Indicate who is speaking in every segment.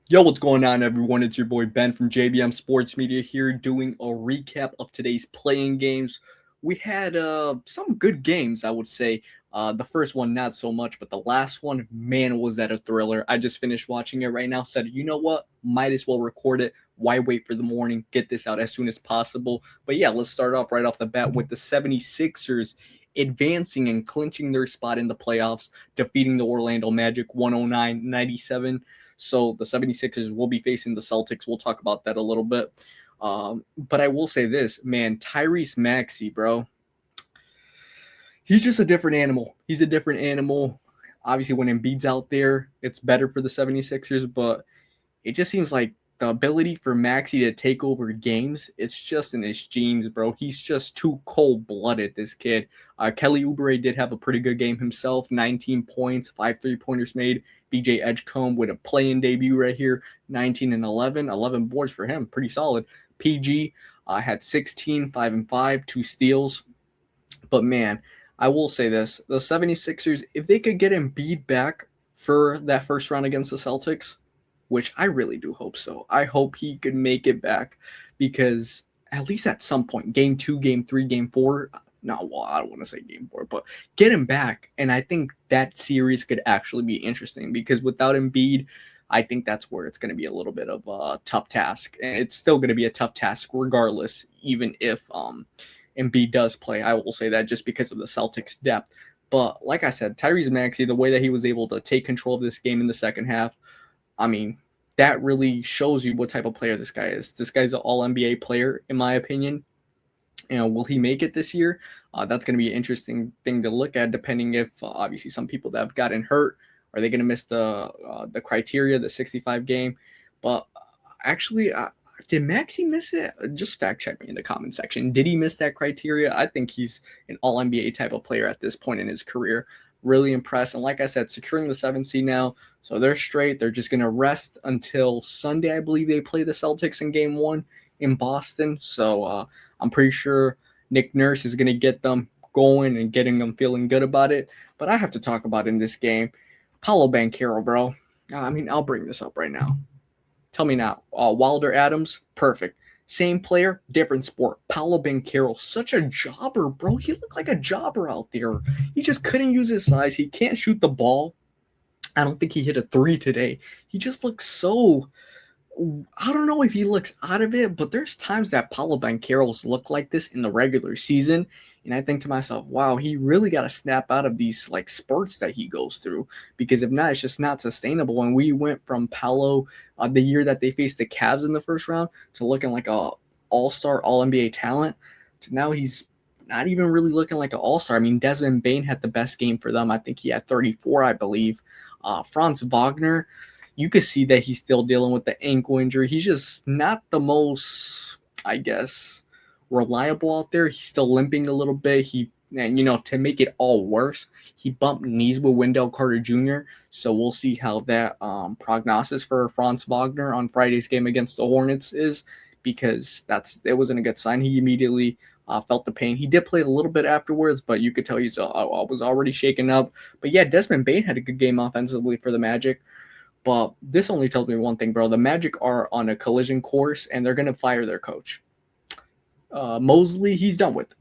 Speaker 1: Yo, what's going on, everyone? It's your boy Ben from JBM Sports Media here doing a recap of today's playing games. We had some good games, I would say. The first one, not so much, but the last one, man, was that a thriller. I just finished watching it right now, said, you know what? Might as well record it. Why wait for the morning? Get this out as soon as possible. But yeah, let's start off right off the bat with the 76ers advancing and clinching their spot in the playoffs, defeating the Orlando Magic 109-97. So the 76ers will be facing the Celtics. We'll talk about that a little bit. But I will say this, man, Tyrese Maxey, bro, he's just a different animal. He's a different animal. Obviously, when Embiid's out there, it's better for the 76ers, but it just seems like the ability for Maxey to take over games, it's just in his genes, bro. He's just too cold-blooded, this kid. Kelly Oubre did have a pretty good game himself, 19 points, 5 three-pointers made. BJ Edgecombe with a play-in debut right here, 19 and 11, 11 boards for him, pretty solid. PG had 16, 5 and 5, 2 steals. But man, I will say this, the 76ers, if they could get Embiid back for that first round against the Celtics, which I really do hope so. I hope he could make it back because at least at some point, game two, game three, game four, no, well, I don't want to say game four, but get him back. And I think that series could actually be interesting because without Embiid, I think that's where it's going to be a little bit of a tough task. And it's still going to be a tough task regardless, even if Embiid does play. I will say that just because of the Celtics' depth. But like I said, Tyrese Maxey, the way that he was able to take control of this game in the second half, I mean, that really shows you what type of player this guy is. This guy's an all NBA player, in my opinion. Will he make it this year? That's going to be an interesting thing to look at, depending if obviously some people that have gotten hurt are they going to miss the criteria, the 65 game. But actually, did Maxi miss it? Just fact check me in the comment section. Did he miss that criteria? I think he's an all NBA type of player at this point in his career. Really impressed. And like I said, securing the 7th seed now. So they're straight. They're just going to rest until Sunday. I believe they play the Celtics in game one in Boston. So I'm pretty sure Nick Nurse is going to get them going and getting them feeling good about it. But I have to talk about in this game, Paolo Banchero, bro. I mean, I'll bring this up right now. Tell me now. Wilder Adams, perfect. Same player, different sport. Paolo Banchero, such a jobber, bro. He looked like a jobber out there. He just couldn't use his size. He can't shoot the ball. I don't think he hit a three today. He just looks so. I don't know if he looks out of it, but there's times that Paolo Bancheros look like this in the regular season, and I think to myself, wow, he really got to snap out of these like spurts that he goes through because if not, it's just not sustainable. And we went from Paolo the year that they faced the Cavs in the first round to looking like a all-star, all NBA talent to now he's not even really looking like an all-star. I mean, Desmond Bain had the best game for them. I think he had 34, I believe. Franz Wagner, you could see that he's still dealing with the ankle injury. He's just not the most, I guess, reliable out there. He's still limping a little bit. And to make it all worse, he bumped knees with Wendell Carter Jr. So we'll see how that prognosis for Franz Wagner on Friday's game against the Hornets is, because it wasn't a good sign. He immediately felt the pain. He did play a little bit afterwards, but you could tell he's was already shaken up. But yeah, Desmond Bain had a good game offensively for the Magic. But this only tells me one thing, bro. The Magic are on a collision course, and they're going to fire their coach. Mosley, he's done with.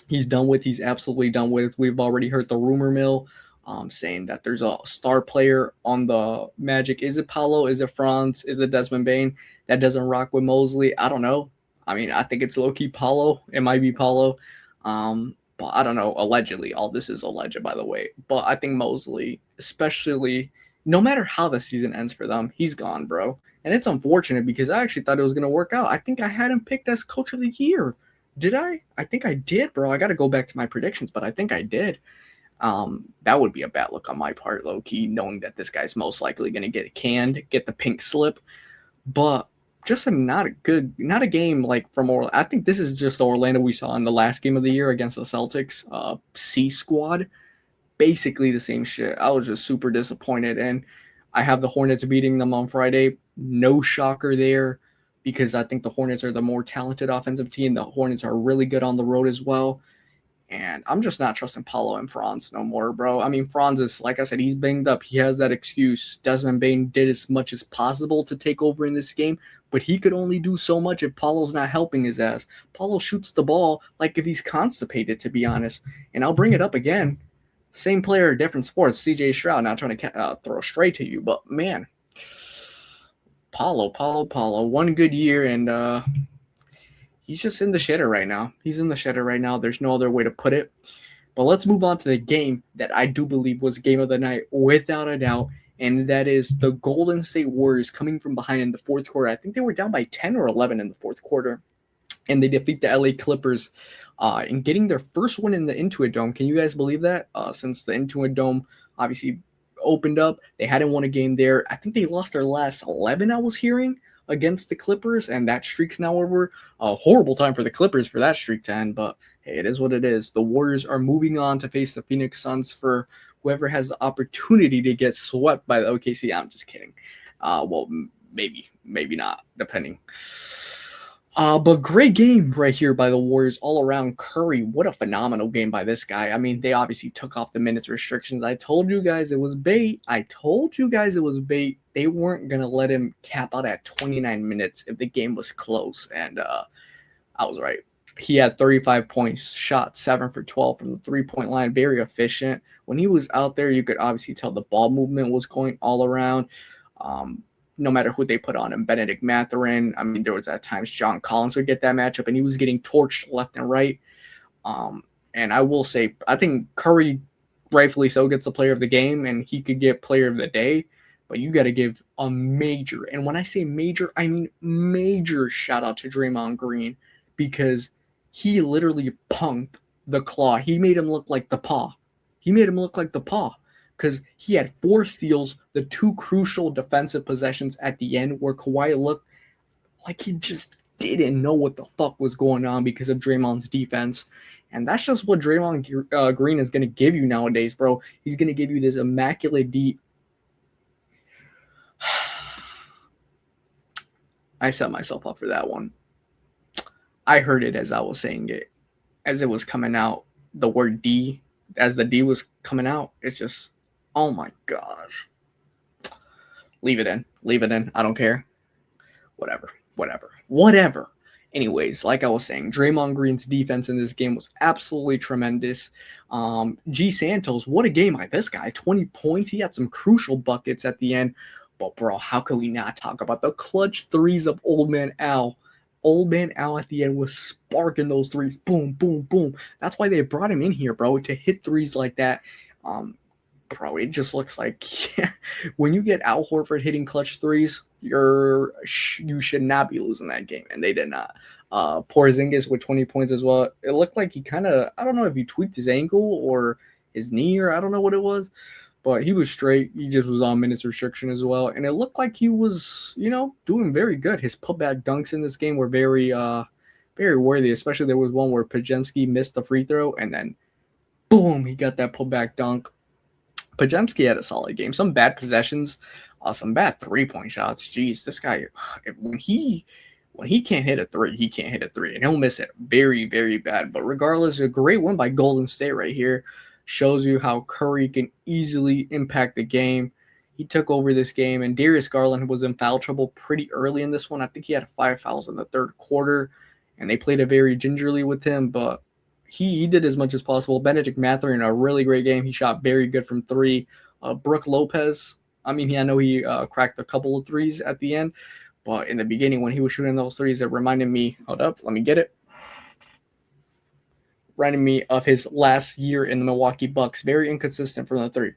Speaker 1: He's done with. He's absolutely done with. We've already heard the rumor mill saying that there's a star player on the Magic. Is it Paolo? Is it Franz? Is it Desmond Bain? That doesn't rock with Mosley. I don't know. I mean, I think it's low-key Paolo. It might be Paolo. But I don't know. Allegedly. All this is alleged, by the way. But I think Mosley, especially – no matter how the season ends for them, he's gone, bro. And it's unfortunate because I actually thought it was going to work out. I think I had him picked as coach of the year. Did I? I think I did, bro. I got to go back to my predictions, but I think I did. That would be a bad look on my part, low key, knowing that this guy's most likely going to get canned, get the pink slip. But just not a game like from Orlando. I think this is just the Orlando we saw in the last game of the year against the Celtics, C squad. Basically the same shit. I was just super disappointed, and I have the Hornets beating them on Friday. No shocker there because I think the Hornets are the more talented offensive team. The Hornets are really good on the road as well. And I'm just not trusting Paulo and Franz no more, bro. I mean, Franz is, like I said, he's banged up. He has that excuse. Desmond Bain did as much as possible to take over in this game, but he could only do so much if Paulo's not helping his ass. Paulo shoots the ball like if he's constipated, to be honest. And I'll bring it up again. Same player, different sports. CJ Stroud, not trying to throw straight to you, but man, Paulo. One good year, and he's just in the shitter right now. He's in the shitter right now. There's no other way to put it. But let's move on to the game that I do believe was game of the night without a doubt, and that is the Golden State Warriors coming from behind in the fourth quarter. I think they were down by 10 or 11 in the fourth quarter, and they defeat the LA Clippers in getting their first win in the Intuit Dome. Can you guys believe that? Since the Intuit Dome obviously opened up, they hadn't won a game there. I think they lost their last 11, I was hearing, against the Clippers, and that streak's now over. A horrible time for the Clippers for that streak to end, but hey, it is what it is. The Warriors are moving on to face the Phoenix Suns for whoever has the opportunity to get swept by the OKC. I'm just kidding. Well, maybe not, depending. But great game right here by the Warriors all around. Curry, what a phenomenal game by this guy. I mean, they obviously took off the minutes restrictions. I told you guys it was bait. They weren't going to let him cap out at 29 minutes if the game was close. And I was right. He had 35 points, shot 7 for 12 from the three-point line, very efficient. When he was out there, you could obviously tell the ball movement was going all around. No matter who they put on him, Benedict Mathurin. I mean, there was at times John Collins would get that matchup, and he was getting torched left and right. And I will say, I think Curry, rightfully so, gets the player of the game, and he could get player of the day. But you got to give a major, and when I say major, I mean major shout out to Draymond Green, because he literally punked the claw. He made him look like the paw. Because he had 4 steals, the 2 crucial defensive possessions at the end where Kawhi looked like he just didn't know what the fuck was going on because of Draymond's defense. And that's just what Draymond Green is going to give you nowadays, bro. He's going to give you this immaculate D. I set myself up for that one. I heard it as I was saying it. As it was coming out, the word D, as the D was coming out, it's just, oh my gosh. Leave it in. I don't care. Whatever. Anyways, like I was saying, Draymond Green's defense in this game was absolutely tremendous. G. Santos, what a game by this guy. 20 points. He had some crucial buckets at the end. But, bro, how can we not talk about the clutch threes of Old Man Al? Old Man Al at the end was sparking those threes. Boom, boom, boom. That's why they brought him in here, bro, to hit threes like that. Bro, it just looks like when you get Al Horford hitting clutch threes, you should not be losing that game, and they did not. Porzingis with 20 points as well. It looked like he kind of, I don't know if he tweaked his ankle or his knee, or I don't know what it was, but he was straight. He just was on minutes restriction as well, and it looked like he was, doing very good. His putback dunks in this game were very worthy, especially there was one where Podziemski missed the free throw, and then boom, he got that putback dunk. Podziemski had a solid game. Some bad possessions, some bad 3-point shots. Jeez, this guy, when he can't hit a three, he can't hit a three, and he'll miss it very, very bad. But regardless, a great win by Golden State right here. Shows you how Curry can easily impact the game. He took over this game, and Darius Garland was in foul trouble pretty early in this one. I think he had 5 fouls in the third quarter, and they played it very gingerly with him, but he did as much as possible. Benedict Mathurin, a really great game. He shot very good from 3. Brook Lopez, I know he cracked a couple of threes at the end, but in the beginning when he was shooting those threes, it reminded me, hold up, let me get it. Reminded me of his last year in the Milwaukee Bucks. Very inconsistent from the 3.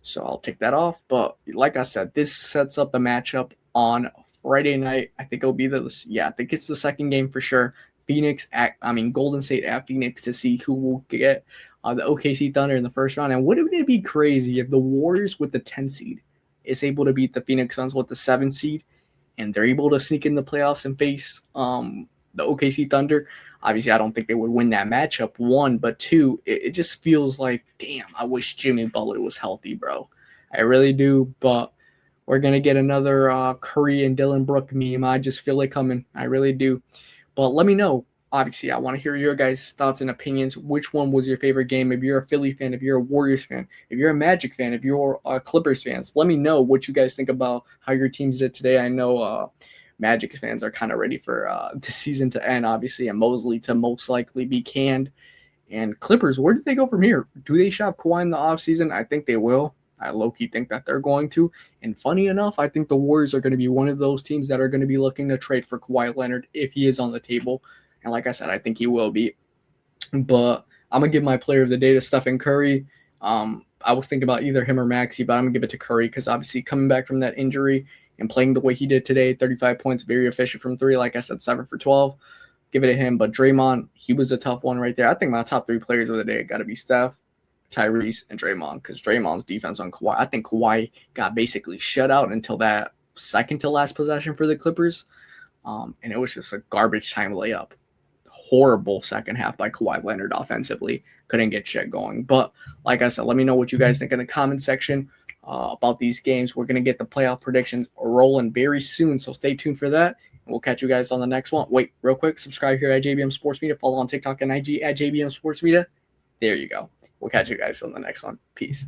Speaker 1: So I'll take that off. But like I said, this sets up the matchup on Friday night. I think it'll be I think it's the second game for sure. Golden State at Phoenix to see who will get the OKC Thunder in the first round. And wouldn't it be crazy if the Warriors with the 10 seed is able to beat the Phoenix Suns with the 7 seed, and they're able to sneak in the playoffs and face the OKC Thunder? Obviously, I don't think they would win that matchup, 1, but 2, it just feels like, damn, I wish Jimmy Butler was healthy, bro. I really do, but we're going to get another Curry and Dylan Brooke meme. I just feel it coming. I really do. But let me know, Obviously, I want to hear your guys' thoughts and opinions. Which one was your favorite game? If you're a Philly fan, if you're a Warriors fan, if you're a Magic fan, if you're a Clippers fans, let me know what you guys think about how your teams did today. I know Magic fans are kind of ready for the season to end, obviously, and Mosley to most likely be canned. And Clippers, where do they go from here? Do they shop Kawhi in the offseason? I think they will. I low-key think that they're going to. And funny enough, I think the Warriors are going to be one of those teams that are going to be looking to trade for Kawhi Leonard if he is on the table. And like I said, I think he will be. But I'm going to give my player of the day to Stephen Curry. I was thinking about either him or Maxey, but I'm going to give it to Curry because obviously coming back from that injury and playing the way he did today, 35 points, very efficient from three. Like I said, 7 for 12. Give it to him. But Draymond, he was a tough one right there. I think my top 3 players of the day got to be Steph, Tyrese, and Draymond because Draymond's defense on Kawhi. I think Kawhi got basically shut out until that second to last possession for the Clippers. And it was just a garbage time layup. Horrible second half by Kawhi Leonard offensively. Couldn't get shit going. But like I said, let me know what you guys think in the comment section about these games. We're going to get the playoff predictions rolling very soon, so stay tuned for that. And we'll catch you guys on the next one. Wait, real quick, subscribe here at JBM Sports Media. Follow on TikTok and IG at JBM Sports Media. There you go. We'll catch you guys on the next one. Peace.